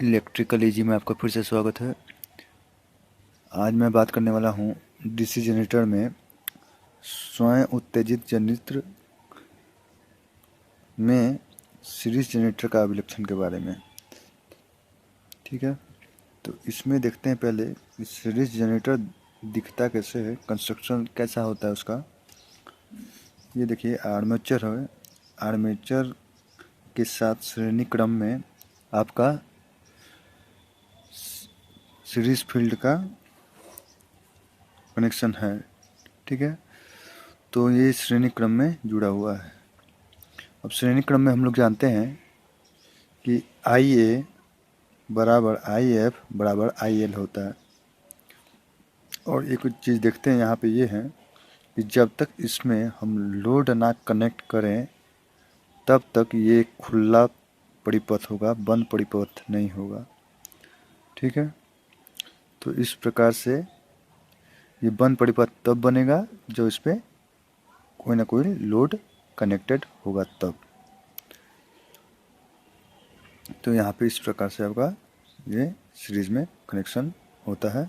Electrical easy में आपका फिर से स्वागत है। आज मैं बात करने वाला हूँ डीसी जनरेटर में स्वयं उत्तेजित जनरेटर में सीरीज जनरेटर का अभिलक्षण के बारे में। ठीक है, तो इसमें देखते हैं पहले सीरीज जनरेटर दिखता कैसे है, कंस्ट्रक्शन कैसा होता है उसका। ये देखिए आर्मेचर है, आर्मेचर के साथ श्रेणी क्रम में आपका सीरीज फील्ड का कनेक्शन है। ठीक है, तो ये श्रेणी क्रम में जुड़ा हुआ है। अब श्रेणी क्रम में हम लोग जानते हैं कि आई ए बराबर आई एफ बराबर आई एल होता है। और एक चीज़ देखते हैं यहाँ पे ये है कि जब तक इसमें हम लोड ना कनेक्ट करें तब तक ये खुला परिपथ होगा, बंद परिपथ नहीं होगा। ठीक है, तो इस प्रकार से ये बंद परिपथ तब बनेगा जब इस पर कोई ना कोई लोड कनेक्टेड होगा तब। तो यहाँ पे इस प्रकार से आपका ये सीरीज में कनेक्शन होता है।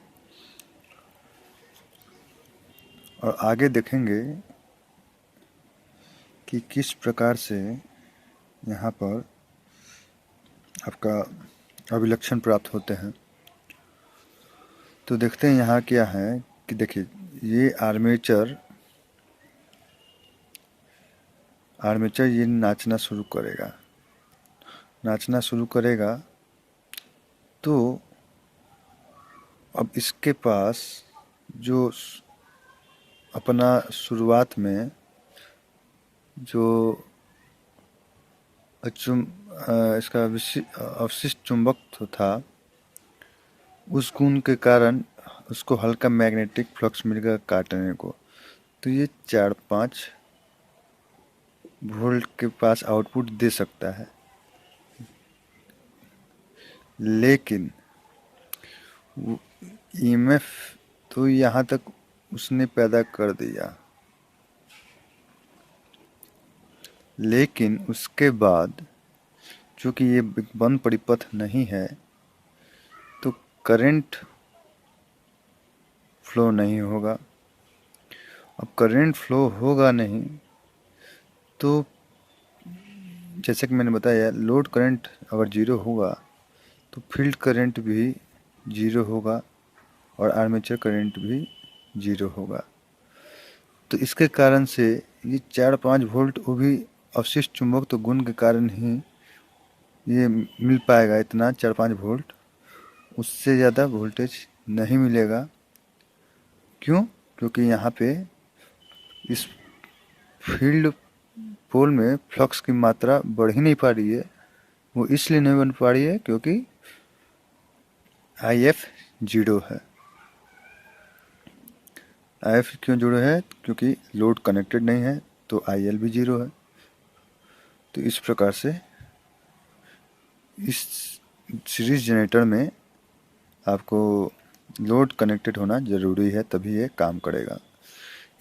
और आगे देखेंगे कि किस प्रकार से यहाँ पर आपका अभिलक्षण प्राप्त होते हैं। तो देखते हैं यहाँ क्या है कि देखिए ये आर्मेचर ये नाचना शुरू करेगा। तो अब इसके पास जो अपना शुरुआत में जो इसका अवशिष्ट चुंबकत्व था, उस गुण के कारण उसको हल्का मैग्नेटिक फ्लक्स मिलेगा काटने को। तो ये 4-5 वोल्ट के पास आउटपुट दे सकता है, लेकिन ईएमएफ तो यहाँ तक उसने पैदा कर दिया, लेकिन उसके बाद चूँकि ये बंद परिपथ नहीं है तो करंट फ्लो नहीं होगा। अब करंट फ्लो होगा नहीं तो जैसे कि मैंने बताया, लोड करंट अगर जीरो होगा तो फील्ड करंट भी जीरो होगा और आर्मेचर करंट भी जीरो होगा। तो इसके कारण से ये 4-5 वोल्ट वो भी अवशिष्ट चुंबक तो गुण के कारण ही ये मिल पाएगा, इतना 4-5 वोल्ट। उससे ज़्यादा वोल्टेज नहीं मिलेगा। क्यों? क्योंकि यहाँ पे इस फील्ड पोल में फ्लक्स की मात्रा बढ़ ही नहीं पा रही है। वो इसलिए नहीं बन पा रही है क्योंकि आई एफ जीरो है। आई एफ क्यों जीरो है? क्योंकि लोड कनेक्टेड नहीं है, तो आई एल भी जीरो है। तो इस प्रकार से इस सीरीज जनरेटर में आपको लोड कनेक्टेड होना ज़रूरी है, तभी ये काम करेगा।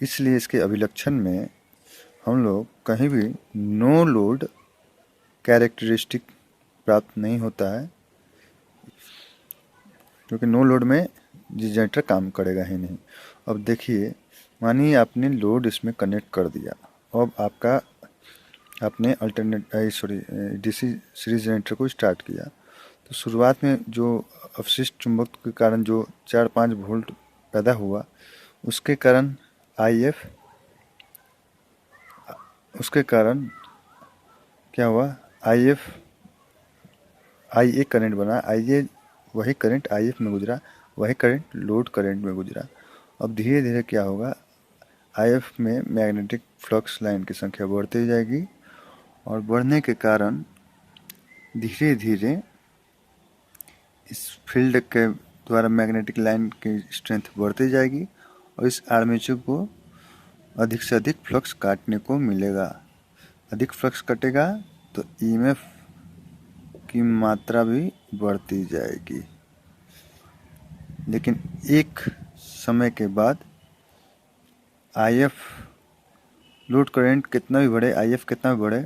इसलिए इसके अभिलक्षण में हम लोग कहीं भी नो लोड कैरेक्टरिस्टिक प्राप्त नहीं होता है, क्योंकि नो लोड में जनरेटर काम करेगा ही नहीं। अब देखिए, मानिए आपने लोड इसमें कनेक्ट कर दिया, अब आपने डीसी सीरीज जनरेटर को स्टार्ट किया। तो शुरुआत में जो अवशिष्ट चुंबक के कारण जो 4-5 वोल्ट पैदा हुआ, उसके कारण उसके कारण क्या हुआ, आई ए करंट बना। वही करंट आई एफ में गुजरा, वही करंट लोड करंट में गुजरा। अब धीरे धीरे क्या होगा, आई एफ में मैग्नेटिक फ्लक्स लाइन की संख्या बढ़ती जाएगी और बढ़ने के कारण धीरे धीरे इस फील्ड के द्वारा मैग्नेटिक लाइन की स्ट्रेंथ बढ़ती जाएगी और इस आर्मेचर को अधिक से अधिक फ्लक्स काटने को मिलेगा। अधिक फ्लक्स कटेगा तो ईएमएफ की मात्रा भी बढ़ती जाएगी। लेकिन एक समय के बाद आईएफ लोड करंट कितना भी बढ़े, आईएफ कितना भी बढ़े,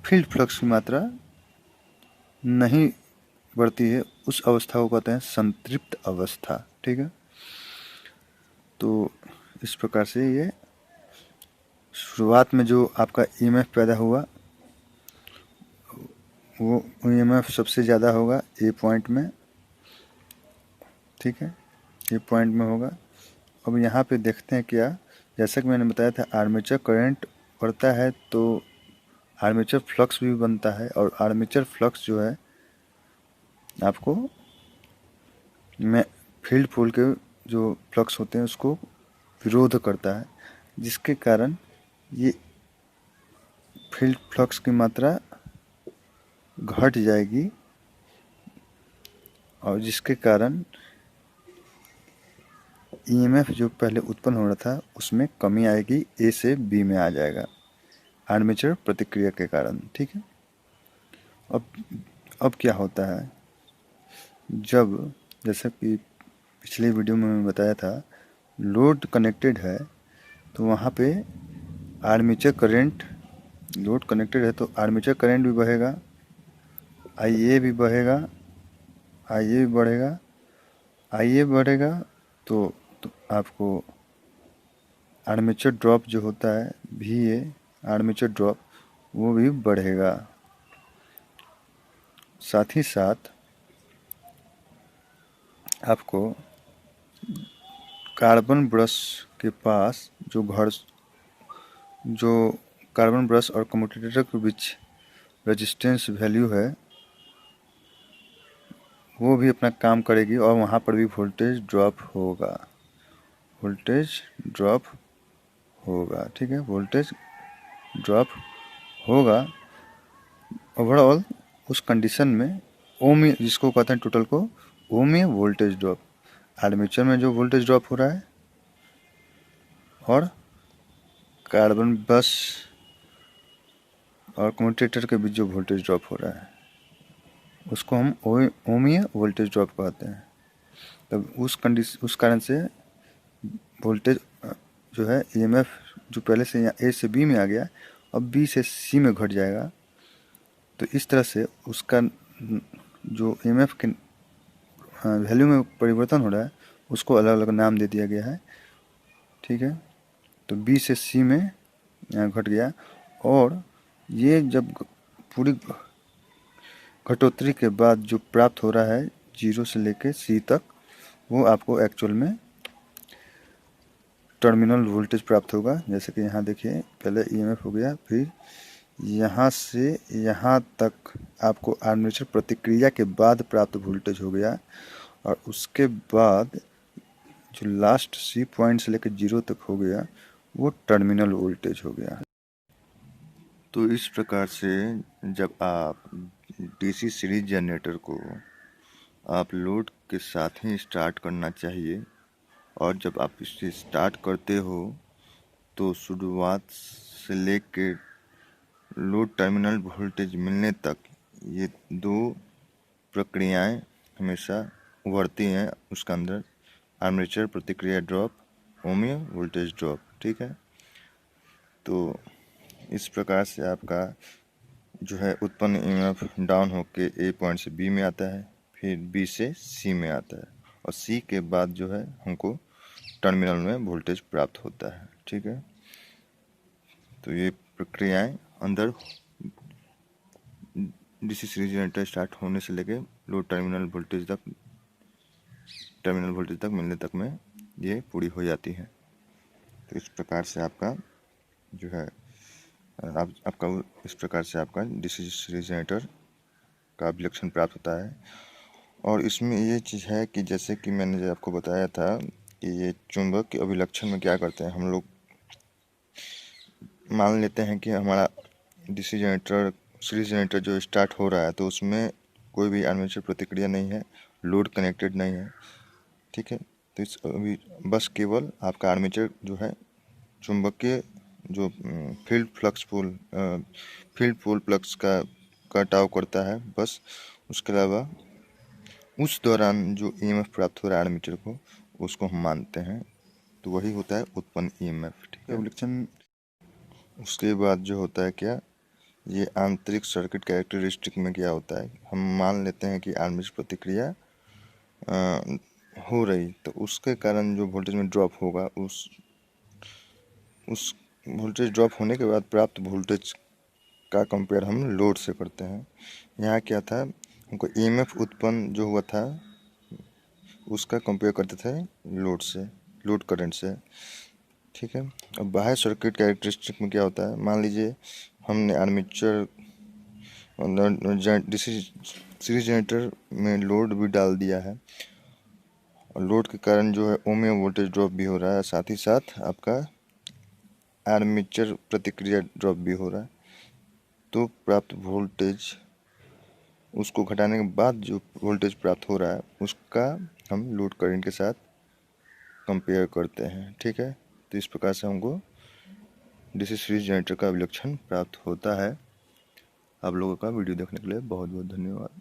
फील्ड फ्लक्स की मात्रा नहीं बढ़ती है उस अवस्था को कहते हैं संतृप्त अवस्था। ठीक है, तो इस प्रकार से ये शुरुआत में जो आपका ईएमएफ पैदा हुआ वो ईएमएफ सबसे ज़्यादा होगा ए पॉइंट में। ठीक है, ए पॉइंट में होगा। अब यहाँ पे देखते हैं क्या, जैसा कि मैंने बताया था आर्मेचर करंट बढ़ता है तो आर्मेचर फ्लक्स भी बनता है, और आर्मेचर फ्लक्स जो है आपको में फील्ड पोल के जो फ्लक्स होते हैं उसको विरोध करता है, जिसके कारण ये फील्ड फ्लक्स की मात्रा घट जाएगी, और जिसके कारण ईएमएफ जो पहले उत्पन्न हो रहा था उसमें कमी आएगी, ए से बी में आ जाएगा आर्मेचर प्रतिक्रिया के कारण। ठीक है, अब क्या होता है, जब जैसा कि पिछले वीडियो में मैं बताया था लोड कनेक्टेड है तो वहाँ पे आर्मेचर करंट, लोड कनेक्टेड है तो आर्मेचर करंट भी बढ़ेगा, आईए भी बढ़ेगा, आईए भी बढ़ेगा, आईए बढ़ेगा तो आपको आर्मेचर ड्रॉप जो होता है भी ए आर्मेचर ड्रॉप वो भी बढ़ेगा। साथ ही साथ आपको कार्बन ब्रश के पास जो कार्बन ब्रश और कम्यूटेटर के बीच रेजिस्टेंस वैल्यू है वो भी अपना काम करेगी, और वहाँ पर भी वोल्टेज ड्रॉप होगा, वोल्टेज ड्रॉप होगा। ठीक है, वोल्टेज ड्रॉप होगा। ओवरऑल उस कंडीशन में ओम जिसको कहते हैं टोटल को ओम वोल्टेज ड्रॉप, आर्मेचर में जो वोल्टेज ड्रॉप हो रहा है और कार्बन ब्रश और कम्यूटेटर के बीच जो वोल्टेज ड्रॉप हो रहा है उसको हम ओमीय वोल्टेज ड्रॉप कहते हैं। तब उस कारण से वोल्टेज जो है ईएमएफ जो पहले से यहाँ ए से बी में आ गया अब बी से सी में घट जाएगा। तो इस तरह से उसका जो ईएमएफ के वैल्यू में परिवर्तन हो रहा है उसको अलग अलग नाम दे दिया गया है। ठीक है, तो बी से सी में यहाँ घट गया, और ये जब पूरी घटोत्तरी के बाद जो प्राप्त हो रहा है 0 से लेके सी तक वो आपको एक्चुअल में टर्मिनल वोल्टेज प्राप्त होगा। जैसे कि यहाँ देखिए पहले ईएमएफ हो गया, फिर यहाँ से यहाँ तक आपको आर्मेचर प्रतिक्रिया के बाद प्राप्त वोल्टेज हो गया, और उसके बाद जो लास्ट सी पॉइंट से लेकर 0 तक हो गया वो टर्मिनल वोल्टेज हो गया। तो इस प्रकार से जब आप डीसी सीरीज जनरेटर को आप लोड के साथ ही स्टार्ट करना चाहिए, और जब आप इसे स्टार्ट करते हो तो शुरुआत से लेकर लोड टर्मिनल वोल्टेज मिलने तक ये दो प्रक्रियाएं हमेशा उभरती हैं उसके अंदर, आर्मेचर प्रतिक्रिया ड्रॉप, ओमियो वोल्टेज ड्रॉप। ठीक है, तो इस प्रकार से आपका जो है उत्पन्न ईएमएफ डाउन होके ए पॉइंट से बी में आता है, फिर बी से सी में आता है, और सी के बाद जो है हमको टर्मिनल में वोल्टेज प्राप्त होता है। ठीक है, तो ये प्रक्रियाएं अंदर डीसी सीरीज जनरेटर स्टार्ट होने से लेके लोड टर्मिनल वोल्टेज तक मिलने तक में ये पूरी हो जाती है। तो इस प्रकार से आपका जो है आपका इस प्रकार से आपका डीसी सीरीज जनरेटर का विलक्षण प्राप्त होता है। और इसमें ये चीज़ है कि जैसे कि मैंने जो आपको बताया था कि ये चुंबक के अभिलक्षण में क्या करते हैं, हम लोग मान लेते हैं कि हमारा डीसी जनरेटर सीरीज जनरेटर जो स्टार्ट हो रहा है तो उसमें कोई भी आर्मेचर प्रतिक्रिया नहीं है, लोड कनेक्टेड नहीं है। ठीक है, तो इस अभी बस केवल आपका आर्मेचर जो है चुंबकीय जो फील्ड पोल फ्लक्स का कटाव करता है बस, उसके अलावा उस दौरान जो ईएमएफ प्राप्त हो रहा है आर्मेचर को उसको हम मानते हैं, तो वही होता है उत्पन्न ईएमएफ। ठीक है, विलक्षण उसके बाद जो होता है क्या ये आंतरिक सर्किट कैरेक्टरिस्टिक में क्या होता है, हम मान लेते हैं कि आर्मेचर प्रतिक्रिया हो रही, तो उसके कारण जो वोल्टेज में ड्रॉप होगा, उस वोल्टेज ड्रॉप होने के बाद प्राप्त वोल्टेज का कंपेयर हम लोड से करते हैं। यहाँ क्या था, हमको ईएमएफ उत्पन्न जो हुआ था उसका कंपेयर करते थे लोड से, लोड करंट से। ठीक है। अब बाह्य सर्किट कैरेक्टरिस्टिक में क्या होता है, मान लीजिए हमने आर्मेचर डीसी सीरीज जनरेटर में लोड भी डाल दिया है, और लोड के कारण जो है ओम वोल्टेज ड्रॉप भी हो रहा है, साथ ही साथ आपका आर्मेचर प्रतिक्रिया ड्रॉप भी हो रहा है। तो प्राप्त वोल्टेज, उसको घटाने के बाद जो वोल्टेज प्राप्त हो रहा है उसका हम लोड करंट के साथ कंपेयर करते हैं। ठीक है। तो इस प्रकार से हमको डीसी सीरीज जनरेटर का अभिलक्षण प्राप्त होता है। आप लोगों का वीडियो देखने के लिए बहुत बहुत धन्यवाद।